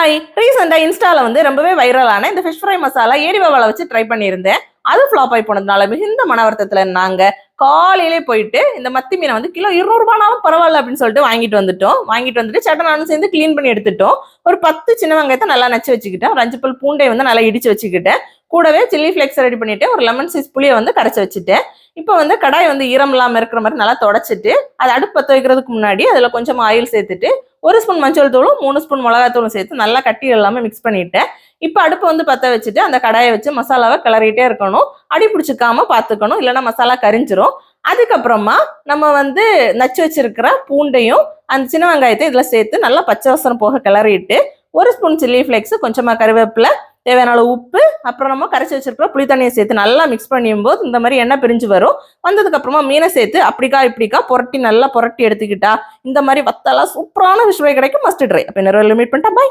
Hi, ரீசெண்டா இன்ஸ்டால வந்து ரொம்பவே வைரலான இந்த ஃபிஷ் ஃப்ரை மசாலா ஏரி வவால வச்சு ட்ரை பண்ணியிருந்தேன். அது ஃப்ளாப் ஆகி போனதுனால மிகுந்த மன வருத்தத்துல நாங்க காலையிலே போயிட்டு இந்த மத்தி மீனை வந்து கிலோ 200 ரூபானாலும் பரவாயில்ல அப்படின்னு சொல்லிட்டு வாங்கிட்டு வந்துட்டு சட்டை நானும் சேர்ந்து கிளீன் பண்ணி எடுத்துட்டோம். ஒரு 10 சின்ன வெங்காயத்தை நல்லா நச்சு வச்சுக்கிட்டேன். ஒரு 5 பல் பூண்டை வந்து நல்லா இடிச்சு வச்சுக்கிட்டேன். கூடவே சில்லி ஃபிளேக்ஸ் ரெடி பண்ணிட்டு ஒரு லெமன் சைஸ் புளியை வந்து கரைச்சி வச்சுட்டேன். இப்போ வந்து கடாய் வந்து ஈரம் இல்லாம இருக்கிற மாதிரி நல்லா தொடச்சிட்டு அதை அடுப்பு பற்ற வைக்கிறதுக்கு முன்னாடி அதுல கொஞ்சம் ஆயில் சேர்த்துட்டு 1 ஸ்பூன் மஞ்சள் தூளும் 3 ஸ்பூன் மிளகாத்தூளும் சேர்த்து நல்லா கட்டி எல்லாமே மிக்ஸ் பண்ணிட்டேன். இப்போ அடுப்பு வந்து பற்ற வச்சுட்டு அந்த கடாயை வச்சு மசாலாவை கிளறிட்டே இருக்கணும். அடி பிடிச்சிக்காம பார்த்துக்கணும், இல்லைன்னா மசாலா கரிஞ்சிரும். அதுக்கப்புறமா நம்ம வந்து நச்சு வச்சிருக்கிற பூண்டையும் அந்த சின்ன வெங்காயத்தையும் இதில் சேர்த்து நல்லா பச்சை வாசனை போக கிளறிட்டு 1 ஸ்பூன் சில்லி ஃபிளேக்ஸ், கொஞ்சமாக கருவேப்பிலை, தேவையான அளவு உப்பு, அப்புறம் நம்ம கரைச்சி வச்சிருக்கிற புளி தண்ணியை சேர்த்து நல்லா மிக்ஸ் பண்ணியும் போது இந்த மாதிரி எண்ணெய் பிரிஞ்சு வரும். வந்ததுக்கு அப்புறமா மீனை சேர்த்து அப்படிக்கா இப்படிக்கா புரட்டி நல்லா புரட்டி எடுத்துக்கிட்டா இந்த மாதிரி வத்தலா சூப்பரான ஃபிஷ் ஃப்ரை கிடைக்கும். Must try. அப்போ இன்னொரு மீட் பண்ணிட்டா. பாய்.